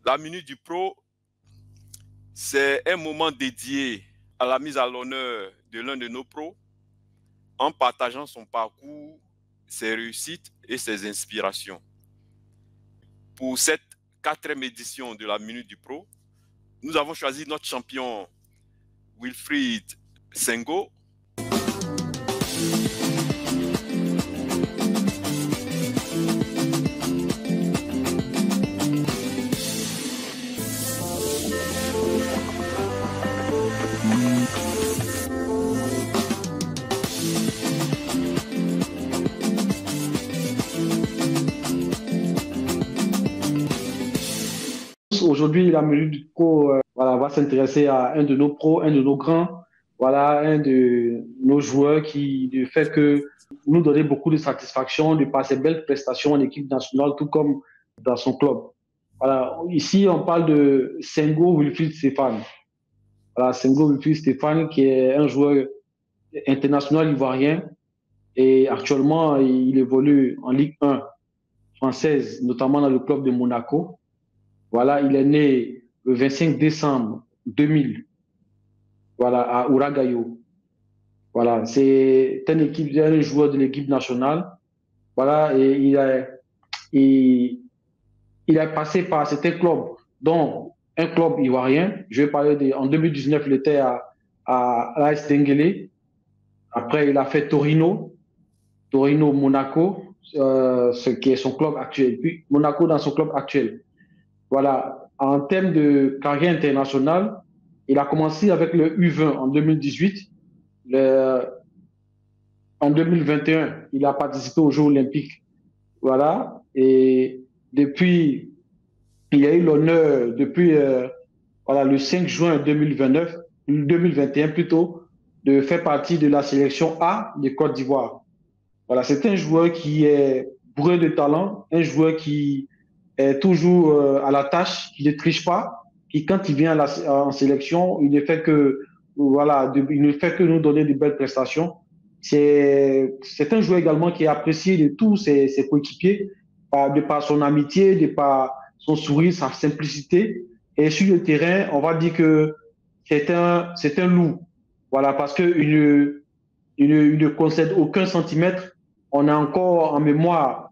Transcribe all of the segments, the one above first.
La Minute du Pro, c'est un moment dédié à la mise à l'honneur de l'un de nos pros en partageant son parcours, ses réussites et ses inspirations. Pour cette 4e édition de la Minute du Pro, nous avons choisi notre champion Wilfried Sengo. Aujourd'hui, la Minute du Pro voilà, va s'intéresser à un de nos pros, un de nos grands, voilà, un de nos joueurs qui ne fait que nous donner beaucoup de satisfaction de par ses belles prestations en équipe nationale, tout comme dans son club. Voilà, ici, on parle de Sengo Wilfried Stéphane. Voilà, Sengo Wilfried Stéphane, qui est un joueur international ivoirien et actuellement, il évolue en Ligue 1 française, notamment dans le club de Monaco. Voilà, il est né le 25 décembre 2000, voilà, à Uragayo. Voilà, c'est un joueur de l'équipe nationale. Voilà, et il a passé par certains clubs, dont un club ivoirien. Je vais parler en 2019, il était à l'AS Denguélé. Après, il a fait Torino, Monaco, ce qui est son club actuel. Puis Monaco dans son club actuel. Voilà, en termes de carrière internationale, il a commencé avec le U20 en 2018. En 2021, il a participé aux Jeux Olympiques. Voilà, et depuis, il a eu l'honneur, depuis voilà, le 5 juin 2021 plutôt, de faire partie de la sélection A de Côte d'Ivoire. Voilà, c'est un joueur qui est bourré de talent, un joueur qui est toujours à la tâche, qui ne triche pas, qui quand il vient en sélection, il ne fait que voilà, il ne fait que nous donner de belles prestations. C'est un joueur également qui est apprécié de tous ses coéquipiers, de par son amitié, de par son sourire, sa simplicité. Et sur le terrain, on va dire que c'est un loup. Voilà, parce qu'il ne concède aucun centimètre. On a encore en mémoire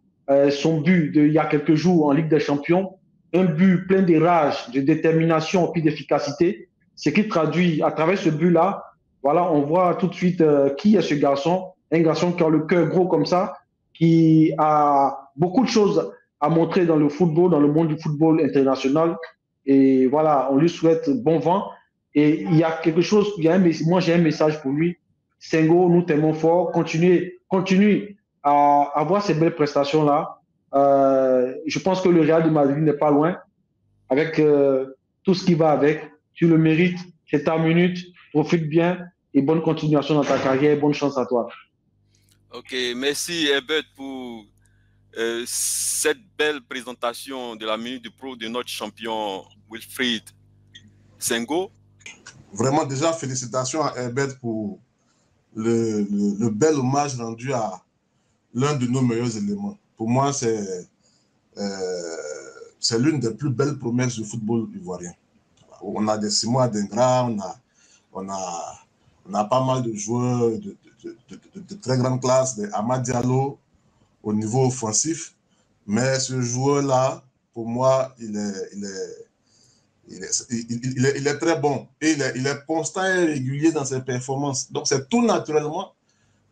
son but il y a quelques jours en Ligue des Champions, un but plein de rage, de détermination et d'efficacité, ce qui traduit à travers ce but-là, voilà, on voit tout de suite qui est ce garçon, un garçon qui a le cœur gros comme ça, qui a beaucoup de choses à montrer dans le football, dans le monde du football international. Et voilà, on lui souhaite bon vent. Et il y a quelque chose, moi j'ai un message pour lui. Sengo, nous t'aimons fort. Continue à avoir ces belles prestations-là. Je pense que le Real de Madrid n'est pas loin avec tout ce qui va avec. Tu le mérites, c'est ta minute. Profite bien et bonne continuation dans ta carrière. Bonne chance à toi. Ok, merci Herbert pour cette belle présentation de la Minute du Pro de notre champion Wilfried Sengo. Vraiment, déjà, félicitations à Herbert pour le bel hommage rendu à l'un de nos meilleurs éléments. Pour moi, c'est l'une des plus belles promesses du football ivoirien. On a des Simon Adingra, on a pas mal de joueurs de très grande classe, des Amad Diallo au niveau offensif, mais ce joueur-là, pour moi, il est très bon et il est constant et régulier dans ses performances. Donc, c'est tout naturellement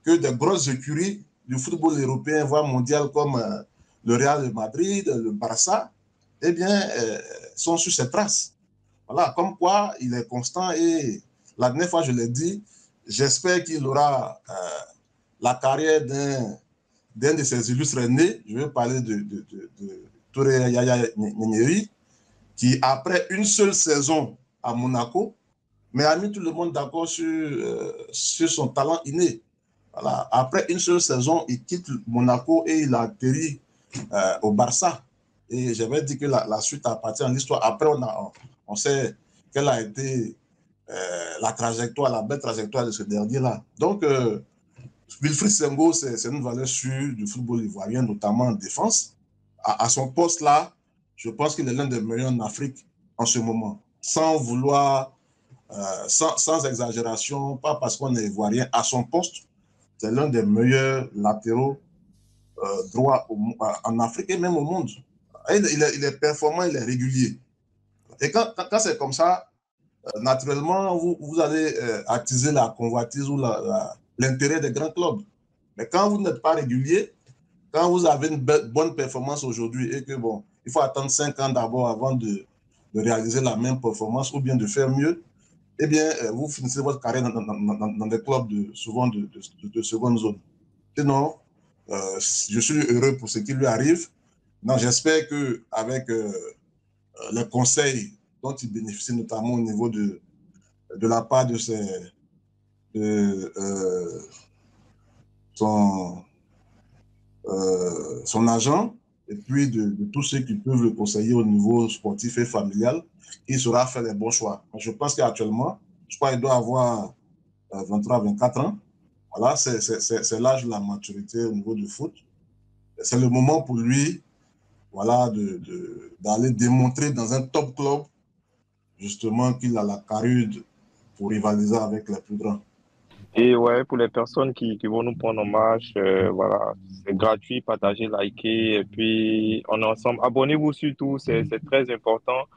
que des grosses écuries du football européen, voire mondial, comme le Real de Madrid, le Barça, eh bien, sont sur ses traces. Voilà, comme quoi il est constant et la dernière fois, je l'ai dit, j'espère qu'il aura la carrière d'un de ses illustres aînés. Je vais parler de Touré Yaya Nyeri, qui, après une seule saison à Monaco, mais a mis tout le monde d'accord sur son talent inné. Voilà. Après une seule saison, il quitte Monaco et il a atterri au Barça. Et j'avais dit que la suite appartient à l'histoire. Après, on sait quelle a été la belle trajectoire de ce dernier-là. Donc, Wilfried Sengo, c'est une valeur sûre du football ivoirien, notamment en défense. À son poste-là, je pense qu'il est l'un des meilleurs en Afrique en ce moment. Sans vouloir, sans exagération, pas parce qu'on est ivoirien à son poste, c'est l'un des meilleurs latéraux droits en Afrique et même au monde. Il est performant, il est régulier. Et quand c'est comme ça, naturellement, vous allez attiser la convoitise ou l'intérêt des grands clubs. Mais quand vous n'êtes pas régulier, quand vous avez une bonne performance aujourd'hui et que, bon, il faut attendre 5 ans d'abord avant de réaliser la même performance ou bien de faire mieux, eh bien, vous finissez votre carrière dans des clubs souvent de seconde zone. Sinon, je suis heureux pour ce qui lui arrive. J'espère qu'avec les conseils dont il bénéficie, notamment au niveau de la part de son agent et puis de tous ceux qui peuvent le conseiller au niveau sportif et familial, il saura faire les bons choix. Je pense qu'actuellement, je crois qu'il doit avoir 23, 24 ans. Voilà, c'est l'âge de la maturité au niveau du foot. C'est le moment pour lui, voilà, d'aller démontrer dans un top club justement qu'il a la carrure pour rivaliser avec les plus grands. Et ouais, pour les personnes qui vont nous prendre en marche, voilà, c'est gratuit, partagez, likez, et puis on est ensemble. Abonnez-vous surtout, c'est très important.